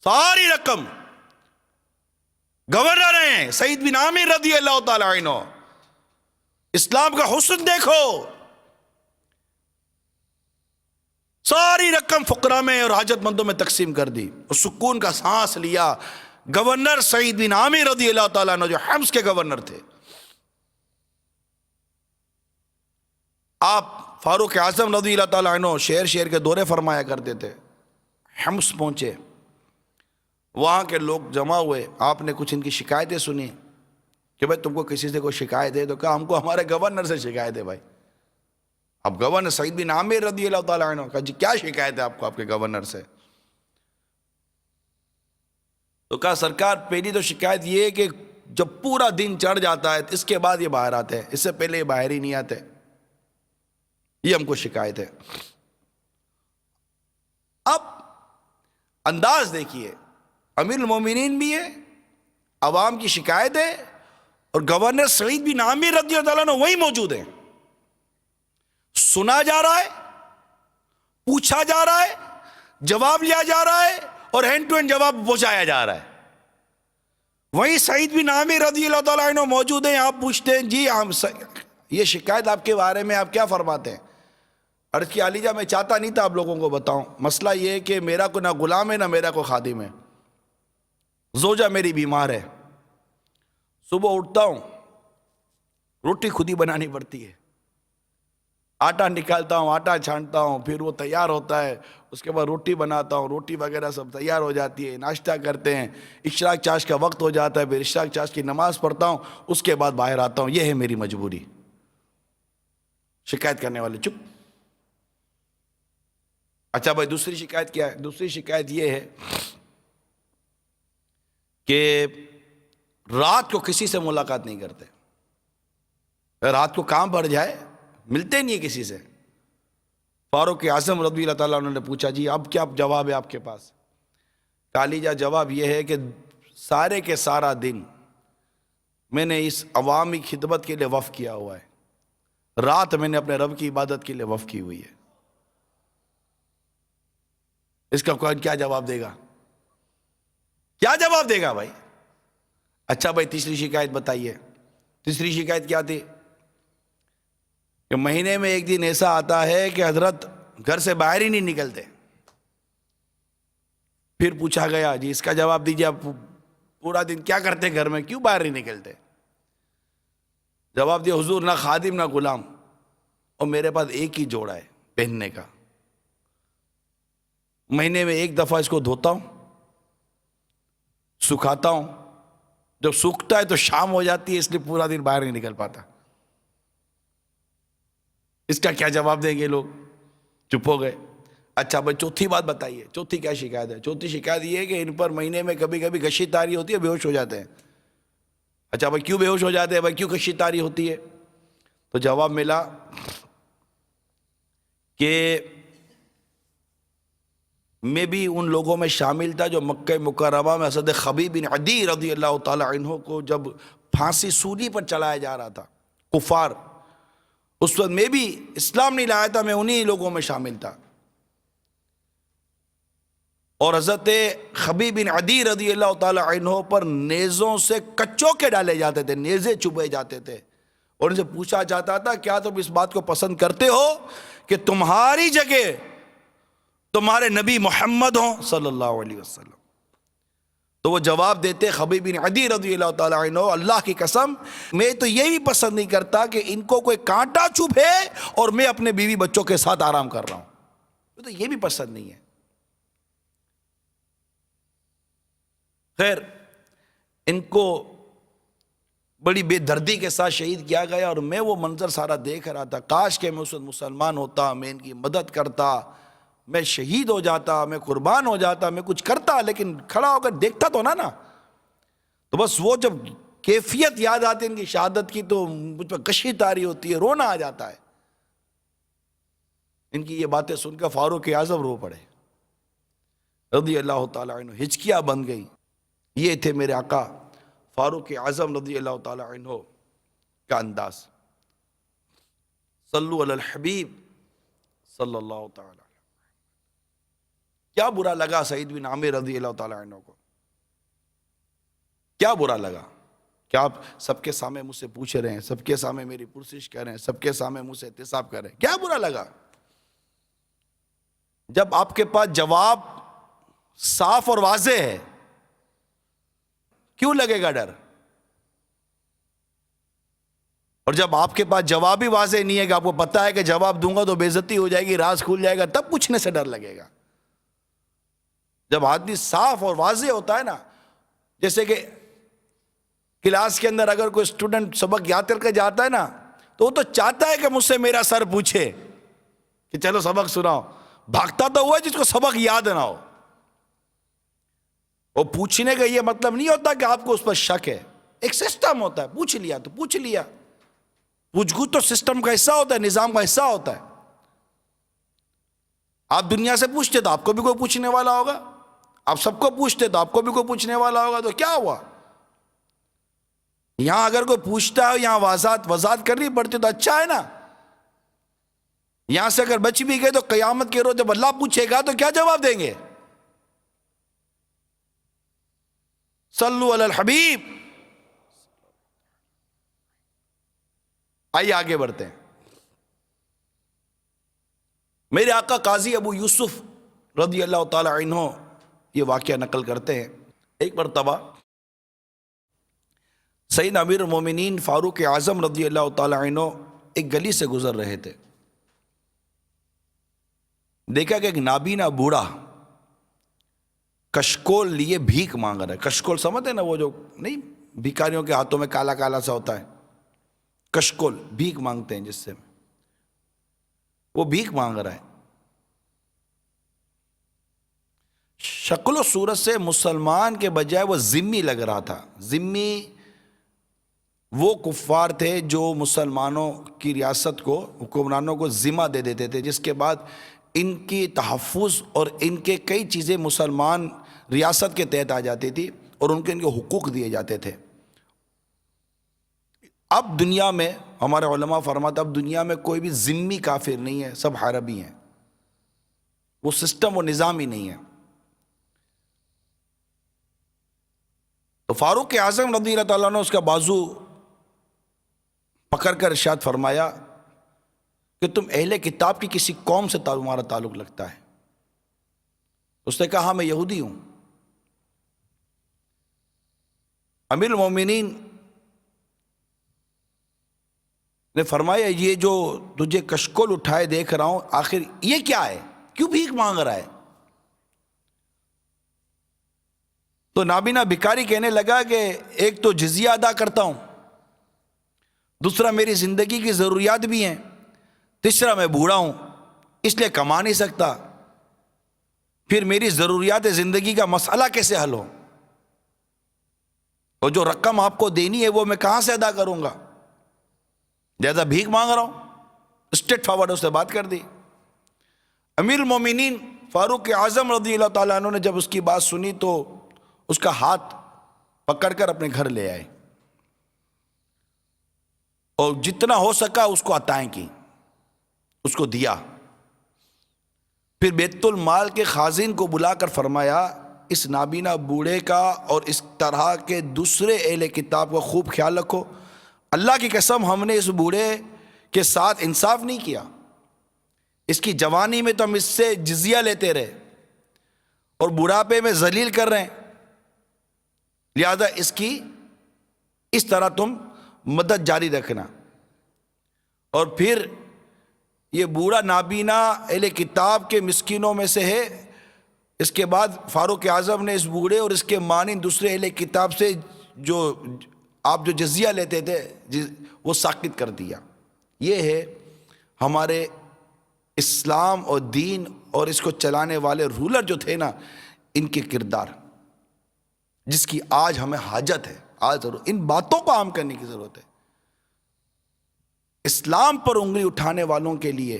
ساری رقم گورنر ہیں سعید بن عامر رضی اللہ تعالی عنہ. اسلام کا حسن دیکھو، ساری رقم فقراء میں اور حاجت مندوں میں تقسیم کر دی اور سکون کا سانس لیا. گورنر سعید بن عامر رضی اللہ تعالیٰ عنہ جو حمص کے گورنر تھے. آپ فاروق اعظم رضی اللہ تعالیٰ عنہ شہر شہر کے دورے فرمایا کرتے تھے. حمص پہنچے، وہاں کے لوگ جمع ہوئے، آپ نے کچھ ان کی شکایتیں سنی کہ بھائی تم کو کسی سے کوئی شکایت ہے؟ تو کہا ہم کو ہمارے گورنر سے شکایت ہے. بھائی اب گورنر سعید بن عامر رضی اللہ تعالیٰ عنہ، کہا جی کیا شکایت ہے آپ کو آپ کے گورنر سے؟ تو کہا سرکار پہلی تو شکایت یہ ہے کہ جب پورا دن چڑھ جاتا ہے اس کے بعد یہ باہر آتے ہیں، اس سے پہلے یہ باہر ہی نہیں آتے، یہ ہم کو شکایت ہے. اب انداز دیکھیے، امیر المومنین بھی ہے، عوام کی شکایت ہے، اور گورنر سعید بن عامر رضی اللہ عنہ وہی موجود ہیں. سنا جا رہا ہے، پوچھا جا رہا ہے، جواب لیا جا رہا ہے، اور ہینڈ ٹو ہینڈ جواب پہنچایا جا رہا ہے. وہیں سعید بن عامر رضی اللہ تعالیٰ عنہ موجود ہیں. آپ پوچھتے ہیں جی یہ شکایت آپ کے بارے میں آپ کیا فرماتے ہیں؟ عرض کی علی جا میں چاہتا نہیں تھا آپ لوگوں کو بتاؤں، مسئلہ یہ ہے کہ میرا کوئی نہ غلام ہے نہ میرا کوئی خادم ہے، زوجہ میری بیمار ہے. صبح اٹھتا ہوں، روٹی خود ہی بنانی پڑتی ہے، آٹا نکالتا ہوں، آٹا چھانٹتا ہوں، پھر وہ تیار ہوتا ہے، اس کے بعد روٹی بناتا ہوں، روٹی وغیرہ سب تیار ہو جاتی ہے، ناشتہ کرتے ہیں، اشراق چاش کا وقت ہو جاتا ہے، پھر اشراق چاش کی نماز پڑھتا ہوں، اس کے بعد باہر آتا ہوں. یہ ہے میری مجبوری. شکایت کرنے والے چپ. اچھا بھائی دوسری شکایت کیا ہے؟ دوسری شکایت یہ ہے کہ رات کو کسی سے ملاقات نہیں کرتے. رات کو کام بڑھ جائے ملتے نہیں کسی سے. فاروق اعظم رضی اللہ تعالیٰ عنہ نے پوچھا جی اب کیا جواب ہے آپ کے پاس؟ کالی جا جواب یہ ہے کہ سارے کے سارا دن میں نے اس عوامی خدمت کے لیے وقف کیا ہوا ہے، رات میں نے اپنے رب کی عبادت کے لیے وقف کی ہوئی ہے. اس کا کون کیا جواب دے گا؟ کیا جواب دے گا بھائی؟ اچھا بھائی تیسری شکایت بتائیے. تیسری شکایت کیا تھی کہ مہینے میں ایک دن ایسا آتا ہے کہ حضرت گھر سے باہر ہی نہیں نکلتے. پھر پوچھا گیا جی اس کا جواب دیجیے، آپ پورا دن کیا کرتے گھر میں، کیوں باہر نہیں نکلتے؟ جواب دیا حضور نہ خادم نہ غلام، اور میرے پاس ایک ہی جوڑا ہے پہننے کا، مہینے میں ایک دفعہ اس کو دھوتا ہوں، سکھاتا ہوں، جب سوکھتا ہے تو شام ہو جاتی ہے، اس لیے پورا دن باہر نہیں نکل پاتا. اس کا کیا جواب دیں گے؟ لوگ چپ ہو گئے. اچھا بھائی چوتھی بات بتائیے، چوتھی کیا شکایت ہے؟ چوتھی شکایت یہ ہے کہ ان پر مہینے میں کبھی کبھی غشی تاری ہوتی ہے، بے ہوش ہو جاتے ہیں. اچھا بھائی کیوں بے ہوش ہو جاتے ہیں بھائی، کیوں غشی تاری ہوتی ہے؟ تو جواب ملا کہ میں بھی ان لوگوں میں شامل تھا جو مکہ مکرمہ میں حضرت خبیب بن عدی رضی اللہ تعالی عنہ کو جب پھانسی سولی پر چلایا جا رہا تھا، کفار، اس وقت میں بھی اسلام نہیں لایا تھا، میں انہی لوگوں میں شامل تھا. اور حضرت خبیب بن عدی رضی اللہ تعالی عنہ پر نیزوں سے کچوں کے ڈالے جاتے تھے، نیزے چبھے جاتے تھے، اور ان سے پوچھا جاتا تھا کیا تم اس بات کو پسند کرتے ہو کہ تمہاری جگہ تمہارے نبی محمد ہوں صلی اللہ علیہ وسلم؟ تو وہ جواب دیتے خبیب بن عدی رضی اللہ تعالی عنہ اللہ کی قسم میں تو یہ بھی پسند نہیں کرتا کہ ان کو کوئی کانٹا چبھے اور میں اپنے بیوی بچوں کے ساتھ آرام کر رہا ہوں، تو یہ بھی پسند نہیں ہے. خیر ان کو بڑی بے دردی کے ساتھ شہید کیا گیا، اور میں وہ منظر سارا دیکھ رہا تھا. کاش کہ میں اس وقت مسلمان ہوتا، میں ان کی مدد کرتا، میں شہید ہو جاتا، میں قربان ہو جاتا، میں کچھ کرتا، لیکن کھڑا ہو کر دیکھتا تو نا. تو بس وہ جب کیفیت یاد آتی ان کی شہادت کی تو مجھ پر غشی طاری ہوتی ہے، رونا آ جاتا ہے. ان کی یہ باتیں سن کر فاروق اعظم رو پڑے رضی اللہ تعالی عنہ، ہچکیاں بن گئی. یہ تھے میرے آقا فاروق اعظم رضی اللہ تعالی عنہ کا انداز. صلو علی الحبیب صلی اللہ تعالی. کیا برا لگا سعید بن عامر رضی اللہ تعالیٰ عنہ کو؟ کیا برا لگا کہ آپ سب کے سامنے مجھ سے پوچھ رہے ہیں، سب کے سامنے میری پرسش کر رہے ہیں، سب کے سامنے مجھ سے احتساب کر رہے ہیں؟ کیا برا لگا؟ جب آپ کے پاس جواب صاف اور واضح ہے، کیوں لگے گا ڈر؟ اور جب آپ کے پاس جواب ہی واضح نہیں ہے کہ آپ کو پتا ہے کہ جواب دوں گا تو بے عزتی ہو جائے گی، راز کھل جائے گا، تب پوچھنے سے ڈر لگے گا۔ جب آدمی صاف اور واضح ہوتا ہے نا، جیسے کہ کلاس کے اندر اگر کوئی اسٹوڈنٹ سبق یاد کر کے جاتا ہے نا، تو وہ تو چاہتا ہے کہ مجھ سے میرا سر پوچھے کہ چلو سبق سناؤ، بھاگتا تو ہوا ہے جس کو سبق یاد نہ ہو۔ وہ پوچھنے کا یہ مطلب نہیں ہوتا کہ آپ کو اس پر شک ہے، ایک سسٹم ہوتا ہے، پوچھ لیا تو پوچھ لیا، پوچھ گچھ تو سسٹم کا حصہ ہوتا ہے، نظام کا حصہ ہوتا ہے۔ آپ دنیا سے پوچھتے تو آپ کو بھی کوئی پوچھنے والا ہوگا، آپ سب کو پوچھتے تو آپ کو بھی کوئی پوچھنے والا ہوگا، تو کیا ہوا؟ یہاں اگر کوئی پوچھتا ہے، یہاں وضاحت کرنی پڑتی تو اچھا ہے نا۔ یہاں سے اگر بچ بھی گئے تو قیامت کے روز جب اللہ پوچھے گا تو کیا جواب دیں گے؟ صلو علی الحبیب۔ آئیے آگے بڑھتے ہیں۔ میرے آقا قاضی ابو یوسف رضی اللہ تعالی عنہ یہ واقعہ نقل کرتے ہیں، ایک مرتبہ سیدنا امیر المومنین فاروق اعظم رضی اللہ تعالی عنہ ایک گلی سے گزر رہے تھے، دیکھا کہ ایک نابینا بوڑھا کشکول لیے بھیک مانگ رہا ہے۔ کشکول سمجھتے ہیں نا، وہ جو نہیں بھیکاریوں کے ہاتھوں میں کالا کالا سا ہوتا ہے، کشکول، بھیک مانگتے ہیں جس سے، وہ بھیک مانگ رہا ہے۔ شکل و صورت سے مسلمان کے بجائے وہ ذمی لگ رہا تھا۔ ذمی وہ کفار تھے جو مسلمانوں کی ریاست کو، حکمرانوں کو ذمہ دے دیتے تھے، جس کے بعد ان کی تحفظ اور ان کے کئی چیزیں مسلمان ریاست کے تحت آ جاتی تھی اور ان کے حقوق دیے جاتے تھے۔ اب دنیا میں ہمارے علماء فرماتے اب دنیا میں کوئی بھی ذمی کافر نہیں ہے، سب حربی ہیں، وہ سسٹم و نظام ہی نہیں ہے۔ تو فاروق اعظم رضی اللہ تعالیٰ نے اس کا بازو پکڑ کر ارشاد فرمایا کہ تم اہل کتاب کی کسی قوم سے تمہارا تعلق لگتا ہے؟ اس نے کہا میں یہودی ہوں۔ امیر المومنین نے فرمایا یہ جو تجھے کشکول اٹھائے دیکھ رہا ہوں، آخر یہ کیا ہے؟ کیوں بھیک مانگ رہا ہے؟ تو نابینا بھکاری کہنے لگا کہ ایک تو جزیہ ادا کرتا ہوں، دوسرا میری زندگی کی ضروریات بھی ہیں، تیسرا میں بوڑھا ہوں اس لیے کما نہیں سکتا، پھر میری ضروریات زندگی کا مسئلہ کیسے حل ہو؟ اور جو رقم آپ کو دینی ہے وہ میں کہاں سے ادا کروں گا؟ لہذا بھیک مانگ رہا ہوں۔ اسٹریٹ فارورڈ اس نے بات کر دی۔ امیر المومنین فاروق اعظم رضی اللہ تعالیٰ عنہ نے جب اس کی بات سنی تو اس کا ہاتھ پکڑ کر اپنے گھر لے آئے اور جتنا ہو سکا اس کو عطائیں کی، اس کو دیا۔ پھر بیت المال کے خازن کو بلا کر فرمایا اس نابینا بوڑھے کا اور اس طرح کے دوسرے اہل کتاب کا خوب خیال رکھو، اللہ کی قسم ہم نے اس بوڑھے کے ساتھ انصاف نہیں کیا، اس کی جوانی میں تو ہم اس سے جزیہ لیتے رہے اور بڑھاپے میں ذلیل کر رہے ہیں، لہذا اس کی اس طرح تم مدد جاری رکھنا۔ اور پھر یہ بوڑھا نابینا اہل کتاب کے مسکینوں میں سے ہے۔ اس کے بعد فاروق اعظم نے اس بوڑھے اور اس کے مانند دوسرے اہل کتاب سے جو آپ جو جزیہ لیتے تھے وہ ساقط کر دیا۔ یہ ہے ہمارے اسلام اور دین اور اس کو چلانے والے رولر جو تھے نا، ان کے کردار، جس کی آج ہمیں حاجت ہے، آج ضرور ان باتوں کو عام کرنے کی ضرورت ہے۔ اسلام پر انگلی اٹھانے والوں کے لیے،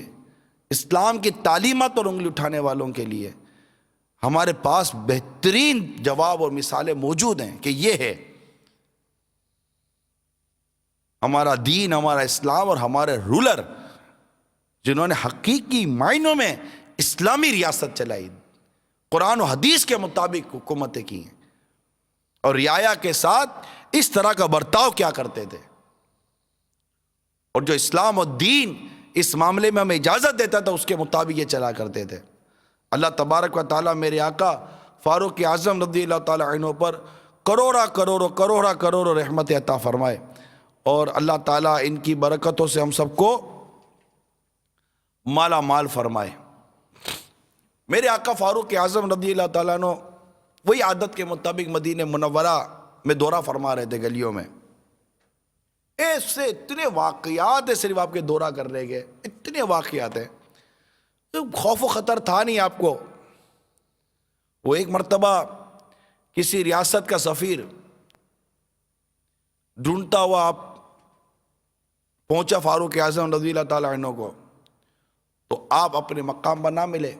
اسلام کی تعلیمات پر انگلی اٹھانے والوں کے لیے ہمارے پاس بہترین جواب اور مثالیں موجود ہیں کہ یہ ہے ہمارا دین، ہمارا اسلام اور ہمارے رولر جنہوں نے حقیقی معنوں میں اسلامی ریاست چلائی، قرآن و حدیث کے مطابق حکومتیں کی ہیں، اور رعایا کے ساتھ اس طرح کا برتاؤ کیا کرتے تھے، اور جو اسلام و دین اس معاملے میں ہمیں اجازت دیتا تھا اس کے مطابق یہ چلا کرتے تھے۔ اللہ تبارک و تعالیٰ میرے آقا فاروق اعظم رضی اللہ تعالیٰ عنہ پر کروڑا رحمت عطا فرمائے، اور اللہ تعالیٰ ان کی برکتوں سے ہم سب کو مالا مال فرمائے۔ میرے آقا فاروق اعظم رضی اللہ تعالیٰ عنہ وہی عادت کے مطابق مدینہ منورہ میں دورہ فرما رہے تھے گلیوں میں۔ ایسے اتنے واقعات ہیں، صرف آپ کے دورہ کرنے کے اتنے واقعات ہیں، خوف و خطر تھا نہیں آپ کو۔ وہ ایک مرتبہ کسی ریاست کا سفیر ڈھونڈتا ہوا آپ پہنچا فاروق اعظم رضی اللہ تعالیٰ عنہ کو، تو آپ اپنے مقام پر نہ ملے،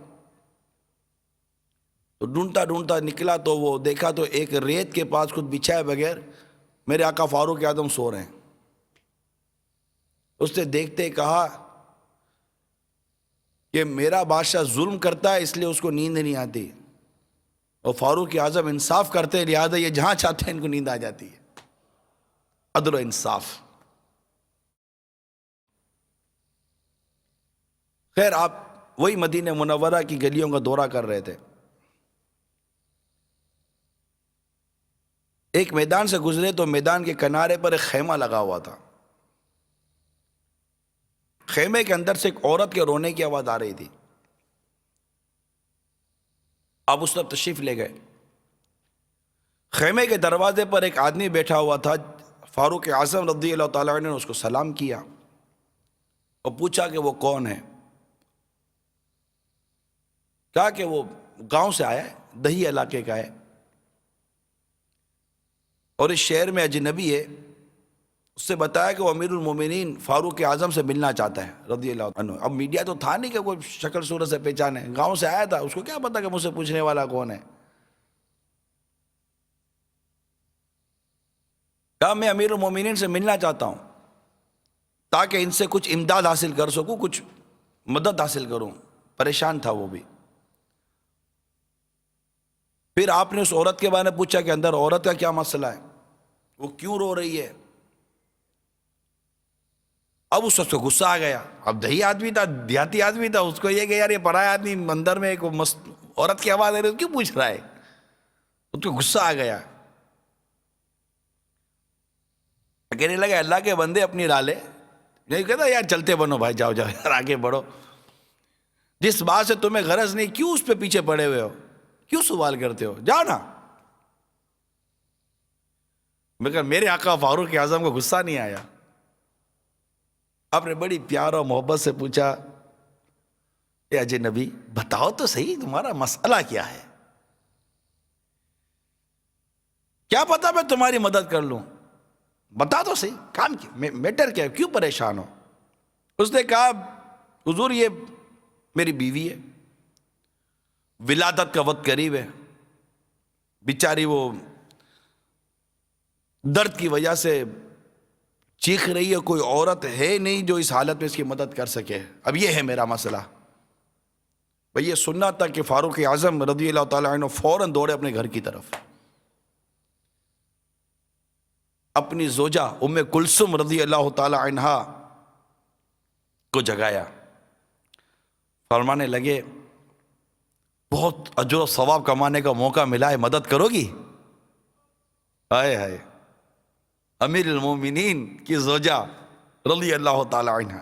تو ڈھونڈتا ڈھونڈتا نکلا تو وہ دیکھا تو ایک ریت کے پاس خود بچھائے بغیر میرے آقا فاروق اعظم سو رہے ہیں۔ اس نے دیکھتے کہا کہ میرا بادشاہ ظلم کرتا ہے اس لیے اس کو نیند نہیں آتی، اور فاروق اعظم انصاف کرتے ہیں لہذا یہ جہاں چاہتے ہیں ان کو نیند آ جاتی ہے۔ عدل و انصاف۔ خیر، آپ وہی مدینہ منورہ کی گلیوں کا دورہ کر رہے تھے، ایک میدان سے گزرے تو میدان کے کنارے پر ایک خیمہ لگا ہوا تھا۔ خیمے کے اندر سے ایک عورت کے رونے کی آواز آ رہی تھی۔ آپ اس طرف تشریف لے گئے۔ خیمے کے دروازے پر ایک آدمی بیٹھا ہوا تھا، فاروق اعظم رضی اللہ تعالیٰ عنہ نے اس کو سلام کیا اور پوچھا کہ وہ کون ہے۔ کہا کہ وہ گاؤں سے آیا ہے، دہی علاقے کا ہے، اور اس شہر میں اجنبی ہے۔ اس سے بتایا کہ وہ امیر المومنین فاروق اعظم سے ملنا چاہتا ہے رضی اللہ عنہ۔ اب میڈیا تو تھا نہیں کہ کوئی شکل صورت سے پہچانے، گاؤں سے آیا تھا، اس کو کیا پتا کہ مجھ سے پوچھنے والا کون ہے۔ کہا میں امیر المومنین سے ملنا چاہتا ہوں تاکہ ان سے کچھ امداد حاصل کر سکوں، کچھ مدد حاصل کروں۔ پریشان تھا وہ بھی۔ پھر آپ نے اس عورت کے بارے میں پوچھا کہ اندر عورت کا کیا مسئلہ ہے، وہ کیوں رو رہی ہے۔ اب اس کو غصہ آ گیا۔ اب دہی آدمی تھا، دیہاتی آدمی تھا، اس کو یہ کہ یار یہ پرایا آدمی اندر میں ایک عورت کی آواز آ رہی ہے کیوں پوچھ رہا ہے، اس کو غصہ آ گیا۔ کہنے لگا اللہ کے بندے اپنی راہ لے، نہیں کہتا یار چلتے بنو بھائی، جاؤ جاؤ یار آگے بڑھو، جس بات سے تمہیں غرض نہیں کیوں اس پہ پیچھے پڑے ہوئے ہو، کیوں سوال کرتے ہو، جاؤ نا۔ مگر میرے آقا فاروق اعظم کو غصہ نہیں آیا۔ آپ نے بڑی پیار اور محبت سے پوچھا، اے اجنبی بتاؤ تو صحیح تمہارا مسئلہ کیا ہے، کیا پتا میں تمہاری مدد کر لوں، بتا تو صحیح کام کیا، میٹر کیا ہے، کیوں پریشان ہو۔ اس نے کہا حضور یہ میری بیوی ہے، ولادت کا وقت قریب ہے، بیچاری وہ درد کی وجہ سے چیخ رہی ہے، کوئی عورت ہے نہیں جو اس حالت میں اس کی مدد کر سکے، اب یہ ہے میرا مسئلہ۔ بھئی یہ سننا تھا کہ فاروق اعظم رضی اللہ تعالیٰ عنہ فوراً دوڑے اپنے گھر کی طرف، اپنی زوجہ ام کلثوم رضی اللہ تعالیٰ عنہ کو جگایا، فرمانے لگے بہت اجر و ثواب کمانے کا موقع ملا ہے، مدد کرو گی؟ ہائے ہائے، امیر المومنین کی زوجہ رضی اللہ تعالی عنہ۔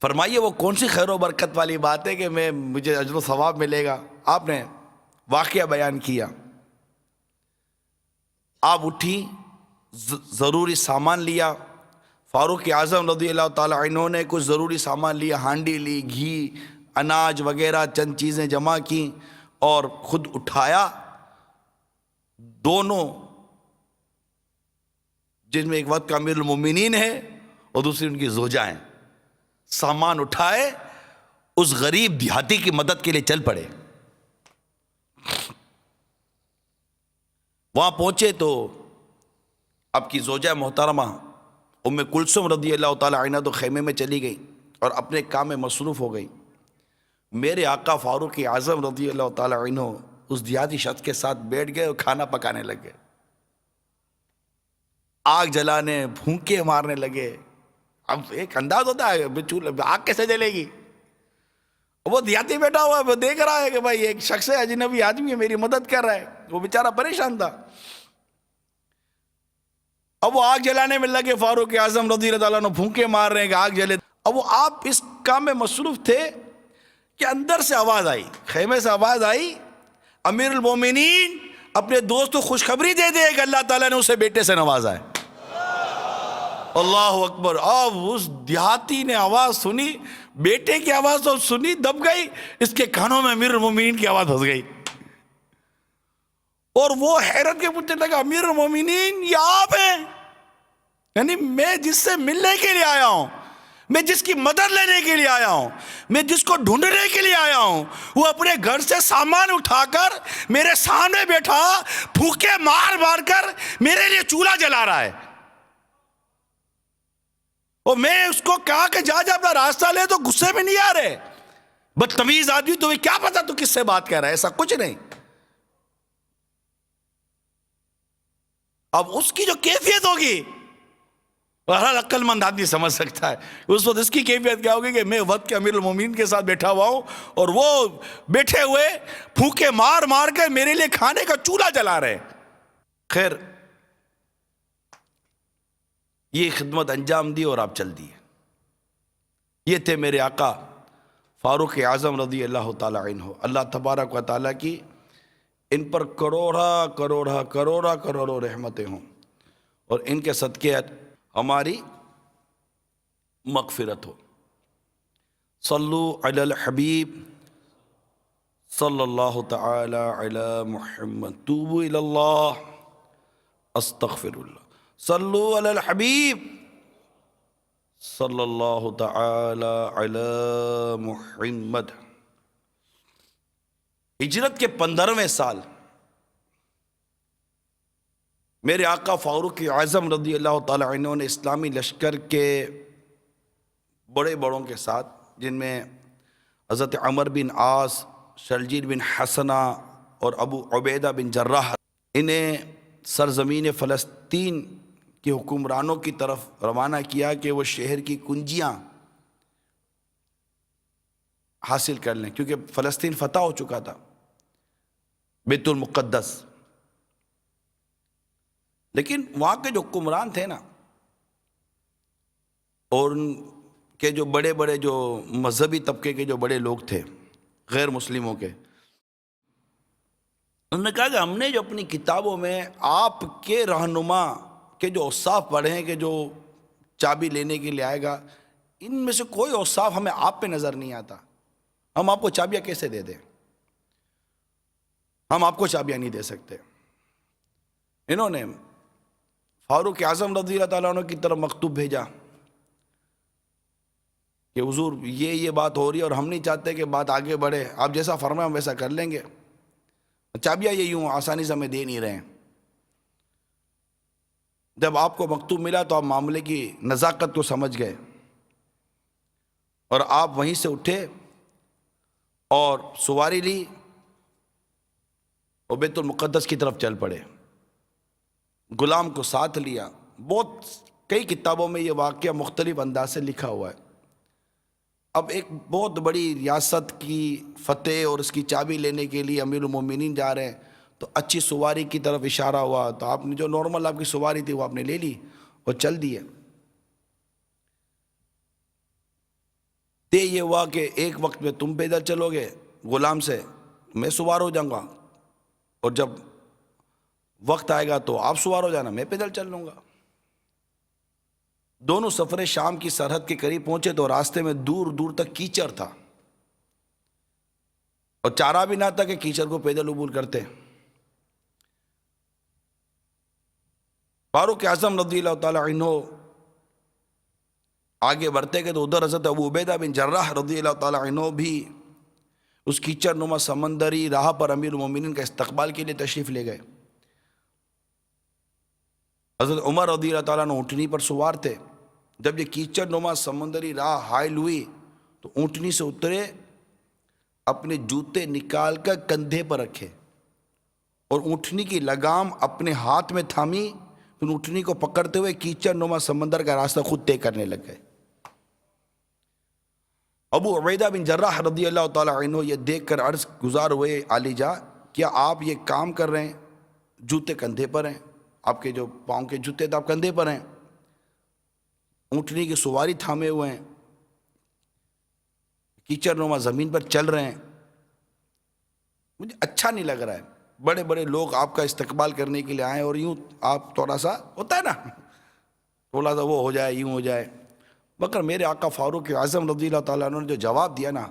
فرمائیے وہ کون سی خیر و برکت والی بات ہے کہ مجھے اجر و ثواب ملے گا۔ آپ نے واقعہ بیان کیا۔ آپ اٹھی، ضروری سامان لیا، فاروق اعظم رضی اللہ تعالی عنہ نے کچھ ضروری سامان لیا، ہانڈی لی، گھی، اناج وغیرہ چند چیزیں جمع کی اور خود اٹھایا۔ دونوں، جن میں ایک وقت کا امیر المومنین ہے اور دوسری ان کی زوجہ ہیں، سامان اٹھائے، اس غریب دیہاتی کی مدد کے لیے چل پڑے۔ وہاں پہنچے تو آپ کی زوجہ محترمہ ام کلثوم رضی اللہ تعالی عنہ تو خیمے میں چلی گئی اور اپنے کام میں مصروف ہو گئی۔ میرے آقا فاروق اعظم رضی اللہ تعالی عنہ اس دیہاتی شخص کے ساتھ بیٹھ گئے اور کھانا پکانے لگے، آگ جلانے، پھونکے مارنے لگے۔ اب ایک انداز ہوتا ہے آگ کیسے جلے گی، وہ دیہاتی بیٹھا ہوا ہے، وہ دیکھ رہا ہے کہ بھائی ایک شخص ہے، اجنبی آدمی ہے، میری مدد کر رہا ہے، وہ بیچارہ پریشان تھا۔ اب وہ آگ جلانے میں لگے، فاروق اعظم رضی اللہ عنہ پھونکے مار رہے ہیں کہ آگ جلے۔ اب وہ آپ اس کام میں مصروف تھے کہ اندر سے آواز آئی، خیمے سے آواز آئی، امیر المومنین اپنے دوست کو خوشخبری دے دے کہ اللہ تعالیٰ نے اسے بیٹے سے نوازا ہے۔ اللہ اکبر۔ اب اس دیہاتی نے آواز سنی، بیٹے کی آواز تو سنی، دب گئی، اس کے کانوں میں امیر المومنین کی آواز پھنس گئی، اور وہ حیرت کے پوچھنے لگا، امیر المومنین یہ آپ ہیں؟ یعنی میں جس سے ملنے کے لیے آیا ہوں، میں جس کی مدد لینے کے لیے آیا ہوں، میں جس کو ڈھونڈنے کے لیے آیا ہوں، وہ اپنے گھر سے سامان اٹھا کر میرے سامنے بیٹھا پھونکے مار مار کر میرے لیے چولہا جلا رہا ہے، اور میں اس کو کہا کہ جا اپنا راستہ لے، تو غصے میں نہیں آ رہے، بدتمیز آدمی، تمہیں کیا پتا تو کس سے بات کر رہا ہے، ایسا کچھ نہیں۔ اب اس کی جو کیفیت ہوگی ہر عقل مند آدمی سمجھ سکتا ہے، اس وقت اس کی کیفیت کیا ہوگی کہ میں وقت کے امیر المومنین کے ساتھ بیٹھا ہوا ہوں، اور وہ بیٹھے ہوئے پھونکے مار مار کر میرے لیے کھانے کا چولہا جلا رہے۔ خیر یہ خدمت انجام دی اور آپ چل دیے۔ یہ تھے میرے آقا فاروق اعظم رضی اللہ تعالی عنہ۔ اللہ تبارک و تعالیٰ کی ان پر کروڑوں رحمتیں ہوں، اور ان کے صدقے ہماری مغفرت ہو۔ صلو علی الحبیب صلی اللہ تعالی علی محمد، توبو الی اللہ، استغفر اللہ۔ صلو علی الحبیب صلی اللہ تعالی علی محمد۔ ہجرت کے 15ویں سال میرے آقا فاروق اعظم رضی اللہ تعالی عنہ نے اسلامی لشکر کے بڑے بڑوں کے ساتھ، جن میں حضرت عمر بن عاص، شرجیل بن حسنہ اور ابو عبیدہ بن جراح، انہیں سرزمین فلسطین کے حکمرانوں کی طرف روانہ کیا کہ وہ شہر کی کنجیاں حاصل کر لیں، کیونکہ فلسطین فتح ہو چکا تھا، بیت المقدس۔ لیکن وہاں کے جو حکمران تھے نا، اور ان کے جو بڑے بڑے جو مذہبی طبقے کے جو بڑے لوگ تھے غیر مسلموں کے، انہوں نے کہا کہ ہم نے جو اپنی کتابوں میں آپ کے رہنما کے جو اوصاف پڑھے ہیں کہ جو چابی لینے کے لیے آئے گا، ان میں سے کوئی اوصاف ہمیں آپ پہ نظر نہیں آتا، ہم آپ کو چابیاں کیسے دے دیں؟ ہم آپ کو چابیاں نہیں دے سکتے۔ انہوں نے فاروق اعظم رضی اللہ تعالیٰ عنہ کی طرف مکتوب بھیجا کہ حضور یہ بات ہو رہی ہے اور ہم نہیں چاہتے کہ بات آگے بڑھے، آپ جیسا فرمائیں ہم ویسا کر لیں گے، چابیاں یہ یوں آسانی سے ہمیں دے نہیں رہے ہیں۔ جب آپ کو مکتوب ملا تو آپ معاملے کی نزاکت کو سمجھ گئے، اور آپ وہیں سے اٹھے اور سواری لی اور بیت المقدس کی طرف چل پڑے، غلام کو ساتھ لیا۔ کئی کتابوں میں یہ واقعہ مختلف انداز سے لکھا ہوا ہے۔ اب ایک بہت بڑی ریاست کی فتح اور اس کی چابی لینے کے لیے امیر المومنین جا رہے ہیں، تو اچھی سواری کی طرف اشارہ ہوا، تو آپ نے جو نارمل آپ کی سواری تھی وہ آپ نے لے لی اور چل دیے۔ یہ ہوا کہ ایک وقت میں تم پیدل چلو گے غلام سے، میں سوار ہو جاؤں گا، اور جب وقت آئے گا تو آپ سوار ہو جانا، میں پیدل چل لوں گا۔ دونوں سفریں شام کی سرحد کے قریب پہنچے تو راستے میں دور دور تک کیچڑ تھا، اور چارہ بھی نہ تھا کہ کیچڑ کو پیدل عبور کرتے۔ فاروق اعظم رضی اللہ تعالی عنہ آگے بڑھتے گئے تو ادھر حضرت ابو عبیدہ بن جراح رضی اللہ تعالی عنہ بھی اس کیچڑ نما سمندری راہ پر امیر المومنین کا استقبال کے لیے تشریف لے گئے۔ حضرت عمر رضی اللہ تعالیٰ عنہ اونٹنی پر سوار تھے۔ جب یہ کیچڑ نما سمندری راہ حائل ہوئی تو اونٹنی سے اترے اپنے جوتے نکال کر کندھے پر رکھے اور اونٹنی کی لگام اپنے ہاتھ میں تھامی، پھر اونٹنی کو پکڑتے ہوئے کیچڑ نما سمندر کا راستہ خود طے کرنے لگ گئے۔ ابو عبیدہ بن جراح رضی اللہ تعالیٰ عنہ یہ دیکھ کر عرض گزار ہوئے، علی جا کیا آپ یہ کام کر رہے ہیں؟ جوتے کندھے پر ہیں، آپ کے جو پاؤں کے جوتے تو آپ کندھے پر ہیں، اونٹنی کی سواری تھامے ہوئے ہیں، کیچڑ نما زمین پر چل رہے ہیں، مجھے اچھا نہیں لگ رہا ہے۔ بڑے بڑے لوگ آپ کا استقبال کرنے کے لیے آئیں اور یوں آپ تھوڑا سا ہوتا ہے نا، تھوڑا سا وہ ہو جائے، یوں ہو جائے، مگر میرے آقا فاروق اعظم رضی اللہ تعالیٰ عنہ نے جو جواب دیا نا،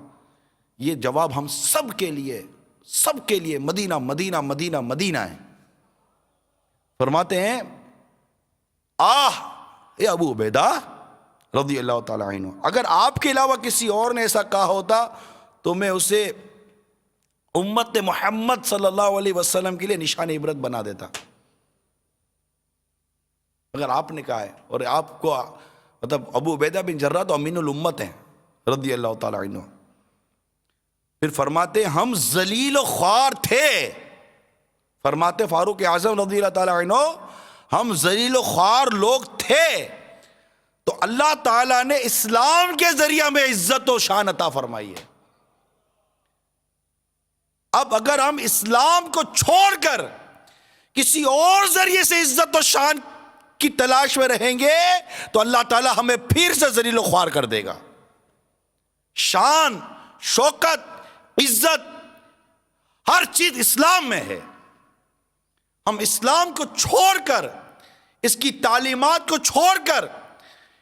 یہ جواب ہم سب کے لیے مدینہ مدینہ مدینہ مدینہ ہے۔ فرماتے ہیں اے ابو عبیدہ رضی اللہ تعالیٰ عنہ، اگر آپ کے علاوہ کسی اور نے ایسا کہا ہوتا تو میں اسے امت محمد صلی اللہ علیہ وسلم کے لیے نشان عبرت بنا دیتا، اگر آپ نے کہا ہے۔ اور آپ کو مطلب ابو عبیدہ بن جراح تو امین الامت ہیں رضی اللہ تعالیٰ عنہ۔ پھر فرماتے ہم ذلیل و خوار تھے، فرماتے فاروق اعظم رضی اللہ تعالیٰ عنہ ہم ذلیل و خوار لوگ تھے، تو اللہ تعالیٰ نے اسلام کے ذریعہ میں عزت و شان عطا فرمائی ہے۔ اب اگر ہم اسلام کو چھوڑ کر کسی اور ذریعے سے عزت و شان کی تلاش میں رہیں گے تو اللہ تعالیٰ ہمیں پھر سے ذلیل و خوار کر دے گا۔ شان، شوکت، عزت، ہر چیز اسلام میں ہے۔ ہم اسلام کو چھوڑ کر، اس کی تعلیمات کو چھوڑ کر،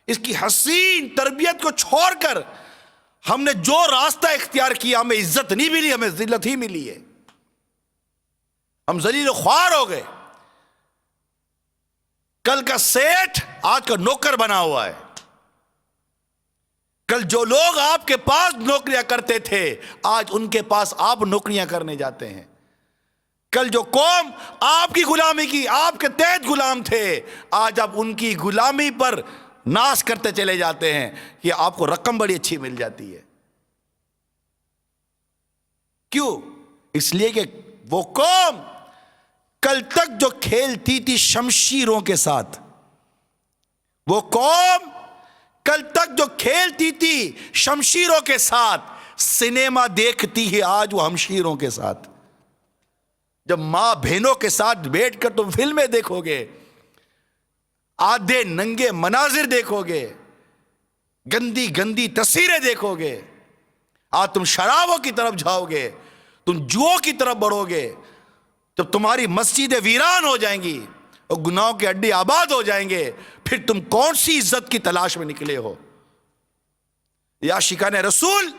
اس کی حسین تربیت کو چھوڑ کر ہم نے جو راستہ اختیار کیا، ہمیں عزت نہیں ملی، ہمیں ذلت ہی ملی ہے۔ ہم ذلیل و خوار ہو گئے۔ کل کا سیٹھ آج کا نوکر بنا ہوا ہے۔ کل جو لوگ آپ کے پاس نوکریاں کرتے تھے آج ان کے پاس آپ نوکریاں کرنے جاتے ہیں۔ کل جو قوم آپ کی غلامی کی، آپ کے تحت غلام تھے، آج آپ ان کی غلامی پر ناز کرتے چلے جاتے ہیں کہ آپ کو رقم بڑی اچھی مل جاتی ہے۔ کیوں؟ اس لیے کہ وہ قوم کل تک جو کھیلتی تھی شمشیروں کے ساتھ، وہ قوم کل تک جو کھیلتی تھی شمشیروں کے ساتھ، سنیما دیکھتی ہے آج وہ ہمشیروں کے ساتھ۔ جب ماں بہنوں کے ساتھ بیٹھ کر تم فلمیں دیکھو گے، آدھے ننگے مناظر دیکھو گے، گندی گندی تصویریں دیکھو گے، آج تم شرابوں کی طرف جاؤ گے، تم جوؤں کی طرف بڑھو گے، جب تمہاری مسجدیں ویران ہو جائیں گی اور گناہوں کے اڈے آباد ہو جائیں گے، پھر تم کون سی عزت کی تلاش میں نکلے ہو؟ یا عاشقان رسول،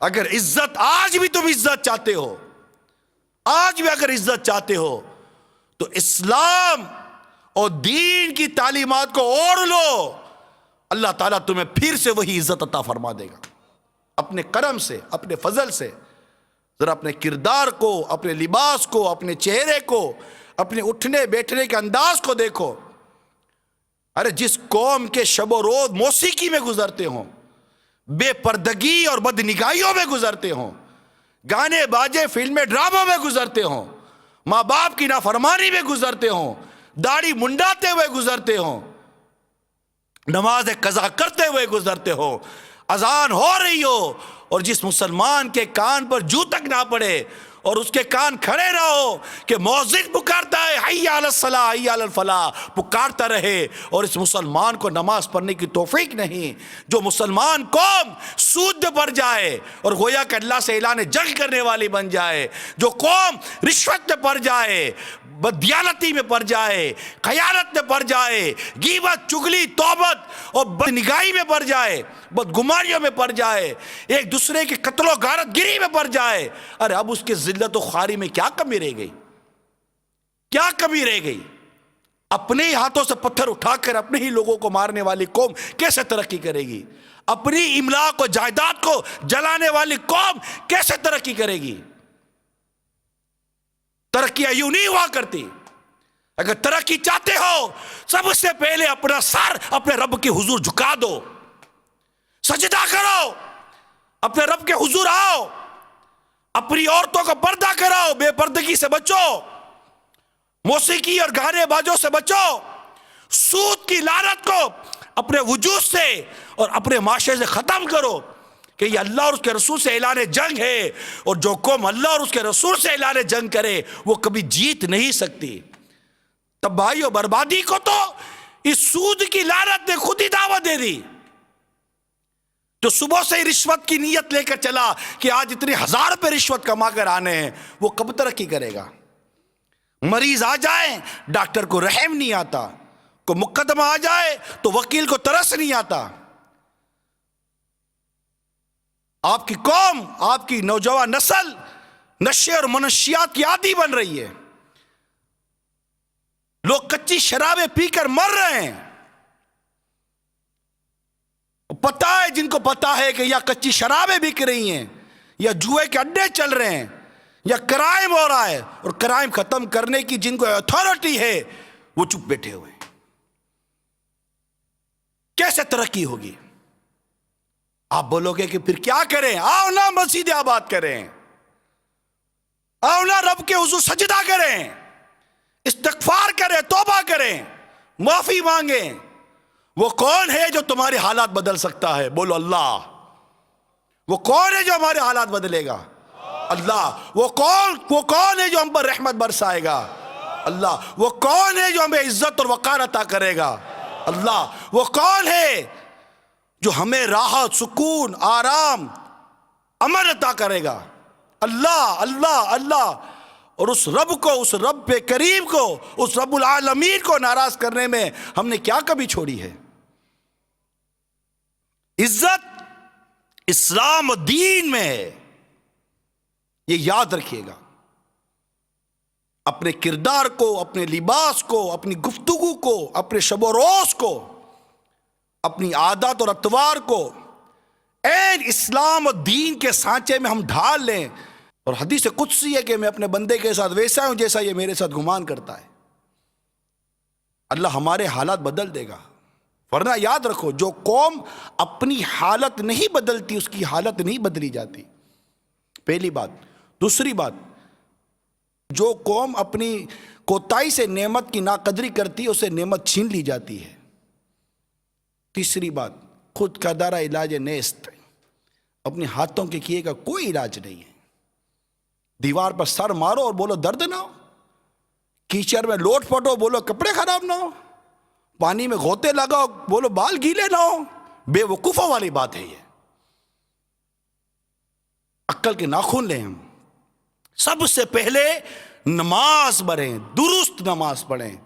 اگر عزت آج بھی تم عزت چاہتے ہو، آج بھی اگر عزت چاہتے ہو تو اسلام اور دین کی تعلیمات کو اوڑھ لو، اللہ تعالیٰ تمہیں پھر سے وہی عزت عطا فرما دے گا۔ اپنے کرم سے، اپنے فضل سے ذرا اپنے کردار کو، اپنے لباس کو، اپنے چہرے کو، اپنے اٹھنے بیٹھنے کے انداز کو دیکھو۔ ارے جس قوم کے شب و روز موسیقی میں گزرتے ہوں، بے پردگی اور بدنگاہیوں میں گزرتے ہوں، گانے باجے فلمیں ڈراموں میں گزرتے ہوں، ماں باپ کی نافرمانی میں گزرتے ہوں، داڑھی منڈاتے ہوئے گزرتے ہوں، نماز قضا کرتے ہوئے گزرتے ہو، اذان ہو رہی ہو اور جس مسلمان کے کان پر جو تک نہ پڑے اور اس کے کان کھڑے نہ ہو کہ مؤذن پکارتا ہے حی علی الصلاۃ حی علی الفلاح، پکارتا رہے، اور اس مسلمان کو نماز پڑھنے کی توفیق نہیں، جو مسلمان قوم سود پر جائے اور گویا کہ اللہ سے اعلان جنگ کرنے والی بن جائے، جو قوم رشوت میں پڑ جائے، بددیانتی میں پڑ جائے، خیانت میں پڑ جائے، غیبت، چغلی، توبت اور بدنگاہی میں پڑ جائے، بدگمانیوں میں پڑ جائے، ایک دوسرے کی قتل و غارت گری میں پڑ جائے، ارے اب اس کے ذلت و خواری میں کیا کمی رہ گئی؟ کیا کمی رہ گئی؟ اپنے ہی ہاتھوں سے پتھر اٹھا کر اپنے ہی لوگوں کو مارنے والی قوم کیسے ترقی کرے گی؟ اپنی املاک و جائیداد کو جلانے والی قوم کیسے ترقی کرے گی؟ ترقیاں یوں نہیں ہوا کرتی۔ اگر ترقی چاہتے ہو سب سے پہلے اپنا سر اپنے رب کے حضور جھکا دو، سجدہ کرو، اپنے رب کے حضور آؤ، اپنی عورتوں کو پردہ کراؤ، بے پردگی سے بچو، موسیقی اور گانے بازوں سے بچو، سود کی لعنت کو اپنے وجود سے اور اپنے معاشرے سے ختم کرو کہ یہ اللہ اور اس کے رسول سے اعلان جنگ ہے، اور جو قوم اللہ اور اس کے رسول سے اعلان جنگ کرے وہ کبھی جیت نہیں سکتی۔ تباہی و بربادی کو تو اس سود کی لعنت نے خود ہی دعوت دے دی۔ جو صبح سے ہی رشوت کی نیت لے کر چلا کہ آج اتنے ہزار روپے رشوت کما کر آنے ہیں، وہ کب ترقی کرے گا؟ مریض آ جائے ڈاکٹر کو رحم نہیں آتا، کوئی مقدمہ آ جائے تو وکیل کو ترس نہیں آتا۔ آپ کی قوم، آپ کی نوجوان نسل نشے اور منشیات کی عادی بن رہی ہے۔ لوگ کچی شرابیں پی کر مر رہے ہیں۔ پتہ ہے جن کو پتہ ہے کہ یا کچی شرابیں بک رہی ہیں، یا جوئے کے اڈے چل رہے ہیں، یا کرائم ہو رہا ہے، اور کرائم ختم کرنے کی جن کو اتھارٹی ہے وہ چپ بیٹھے ہوئے ہیں۔ کیسے ترقی ہوگی؟ آپ بولو گے کہ پھر کیا کریں؟ آؤ نا مسجد آباد کریں، آؤ نا رب کے حضور سجدہ کریں، استغفار کریں، توبہ کریں، معافی مانگیں۔ وہ کون ہے جو تمہارے حالات بدل سکتا ہے؟ بولو اللہ۔ وہ کون ہے جو ہمارے حالات بدلے گا؟ اللہ۔ وہ کون ہے جو ہم پر رحمت برسائے گا؟ اللہ۔ وہ کون ہے جو ہمیں عزت اور وقار عطا کرے گا؟ اللہ۔ وہ کون ہے جو ہمیں راحت، سکون، آرام، امن عطا کرے گا؟ اللہ اللہ اللہ۔ اور اس رب پہ کریم کو، اس رب العالمین کو ناراض کرنے میں ہم نے کیا کبھی چھوڑی ہے؟ عزت اسلام و دین میں ہے، یہ یاد رکھیے گا۔ اپنے کردار کو، اپنے لباس کو، اپنی گفتگو کو، اپنے شب و روز کو، اپنی عادات اور اطوار کو عین اسلام و دین کے سانچے میں ہم ڈھال لیں۔ اور حدیث قدسی ہے کہ میں اپنے بندے کے ساتھ ویسا ہوں جیسا یہ میرے ساتھ گمان کرتا ہے۔ اللہ ہمارے حالات بدل دے گا۔ ورنہ یاد رکھو، جو قوم اپنی حالت نہیں بدلتی اس کی حالت نہیں بدلی جاتی، پہلی بات۔ دوسری بات، جو قوم اپنی کوتاہی سے نعمت کی ناقدری کرتی ہے اسے نعمت چھین لی جاتی ہے۔ تیسری بات، خود کا دارا علاج نیست، اپنے ہاتھوں کے کیے کا کوئی علاج نہیں ہے۔ دیوار پر سر مارو اور بولو درد نہ ہو، کیچڑ میں لوٹ پٹو بولو کپڑے خراب نہ ہو، پانی میں غوطے لگاؤ بولو بال گیلے نہ ہو، بے وقوفوں والی بات ہے یہ۔ عقل کے ناخن لیں ہم۔ سب سے پہلے نماز پڑھیں، درست نماز پڑھیں۔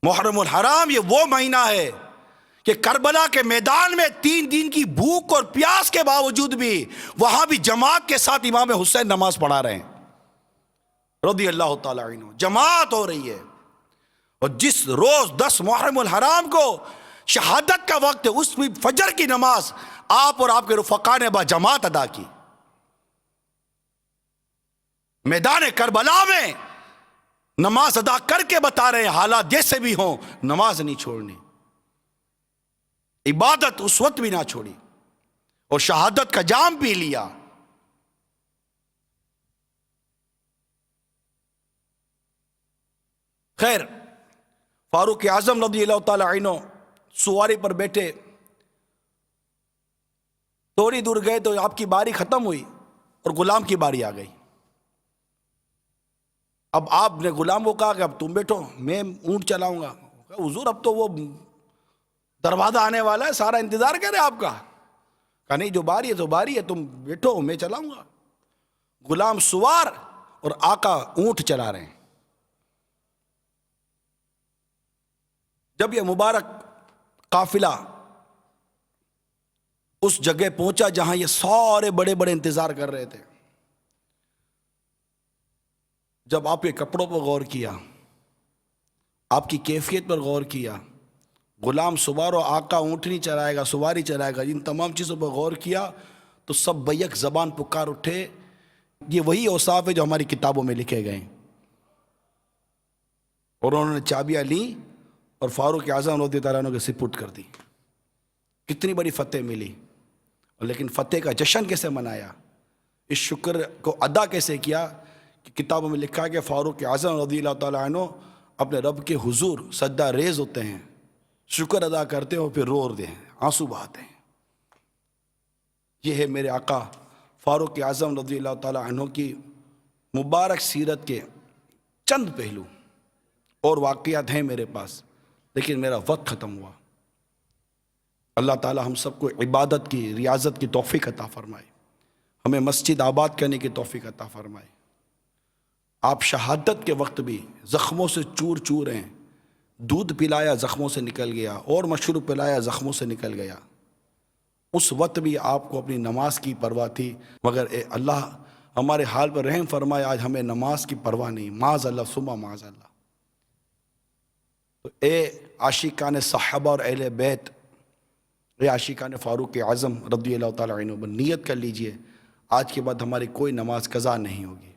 محرم الحرام یہ وہ مہینہ ہے کہ کربلا کے میدان میں 3 دن کی بھوک اور پیاس کے باوجود بھی وہاں بھی جماعت کے ساتھ امام حسین نماز پڑھا رہے ہیں رضی اللہ تعالیٰ عنہ، جماعت ہو رہی ہے۔ اور جس روز 10 محرم الحرام کو شہادت کا وقت ہے، اس میں فجر کی نماز آپ اور آپ کے رفقا نے با جماعت ادا کی۔ میدان کربلا میں نماز ادا کر کے بتا رہے ہیں حالات جیسے بھی ہوں نماز نہیں چھوڑنی، عبادت اس وقت بھی نہ چھوڑی، اور شہادت کا جام پی لیا۔ خیر، فاروق اعظم رضی اللہ تعالی عنہ سواری پر بیٹھے، تھوڑی دور گئے تو آپ کی باری ختم ہوئی اور غلام کی باری آ گئی۔ اب آپ نے غلام کو کہا کہ اب تم بیٹھو، میں اونٹ چلاؤں گا۔ حضور اب تو وہ دروازہ آنے والا ہے، سارا انتظار کرے آپ کا۔ کہا نہیں، جو باری ہے تو باری ہے، تم بیٹھو میں چلاؤں گا۔ غلام سوار اور آقا اونٹ چلا رہے ہیں۔ جب یہ مبارک قافلہ اس جگہ پہنچا جہاں یہ سارے بڑے بڑے انتظار کر رہے تھے، جب آپ کے کپڑوں پر غور کیا، آپ کی کیفیت پر غور کیا، غلام سوار و آقا اونٹنی چلائے گا، سواری چلائے گا، ان تمام چیزوں پر غور کیا تو سب بیک زبان پکار اٹھے، یہ وہی اوصاف ہے جو ہماری کتابوں میں لکھے گئے۔ اور انہوں نے چابیاں لیں اور فاروق اعظم رضی اللہ عنہ کے سپرد کر دی۔ کتنی بڑی فتح ملی، لیکن فتح کا جشن کیسے منایا؟ اس شکر کو ادا کیسے کیا کہ کتابوں میں لکھا ہے کہ فاروق اعظم رضی اللہ تعالیٰ عنہ اپنے رب کے حضور سجدہ ریز ہوتے ہیں، شکر ادا کرتے ہیں اور پھر روتے ہیں، آنسو بہاتے ہیں۔ یہ ہے میرے آقا فاروق اعظم رضی اللہ تعالیٰ عنہ کی مبارک سیرت کے چند پہلو، اور واقعات ہیں میرے پاس، لیکن میرا وقت ختم ہوا۔ اللہ تعالیٰ ہم سب کو عبادت کی، ریاضت کی توفیق عطا فرمائے، ہمیں مسجد آباد کرنے کی توفیق عطا فرمائے۔ آپ شہادت کے وقت بھی زخموں سے چور چور ہیں، دودھ پلایا زخموں سے نکل گیا، اور مشروب پلایا زخموں سے نکل گیا۔ اس وقت بھی آپ کو اپنی نماز کی پرواہ تھی، مگر اے اللہ ہمارے حال پر رحم فرمائے، آج ہمیں نماز کی پرواہ نہیں، معاذ اللہ ثم معاذ اللہ۔ تو اے عاشقان صحابہ اور اہل بیت، اے عاشقان فاروق اعظم رضی اللہ تعالیٰ عنہ، نیت کر لیجئے آج کے بعد ہماری کوئی نماز قضا نہیں ہوگی۔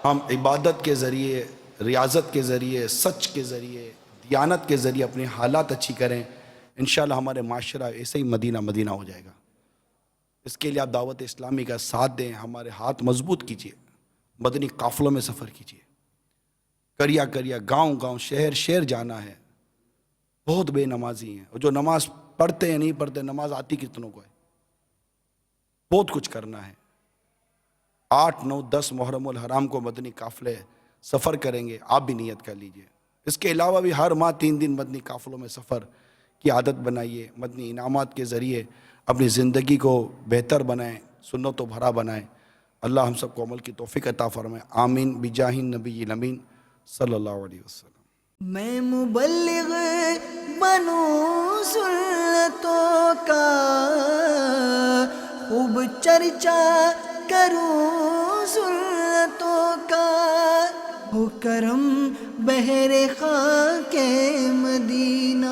ہم عبادت کے ذریعے، ریاضت کے ذریعے، سچ کے ذریعے، دیانت کے ذریعے اپنے حالات اچھی کریں، انشاءاللہ ہمارے معاشرہ ایسے ہی مدینہ مدینہ ہو جائے گا۔ اس کے لیے آپ دعوت اسلامی کا ساتھ دیں، ہمارے ہاتھ مضبوط کیجئے، مدنی قافلوں میں سفر کیجئے، کریا کریا، گاؤں گاؤں، شہر شہر جانا ہے۔ بہت بے نمازی ہیں، اور جو نماز پڑھتے ہیں نہیں پڑھتے، نماز آتی کتنوں کو ہے۔ بہت کچھ کرنا ہے۔ 8، 9، 10 محرم الحرام کو مدنی قافلے سفر کریں گے، آپ بھی نیت کر لیجئے۔ اس کے علاوہ بھی ہر ماہ 3 دن مدنی قافلوں میں سفر کی عادت بنائیے، مدنی انعامات کے ذریعے اپنی زندگی کو بہتر بنائیں، سنتوں بھرا بنائیں۔ اللہ ہم سب کو عمل کی توفیق عطا فرمائے، آمین بجاہ النبی الامین صلی اللہ علیہ وسلم۔ میں مبلغ بنوں سنتوں کا، خوب چرچا کروں سنتوں کا، ہو کرم بہر خاک مدینہ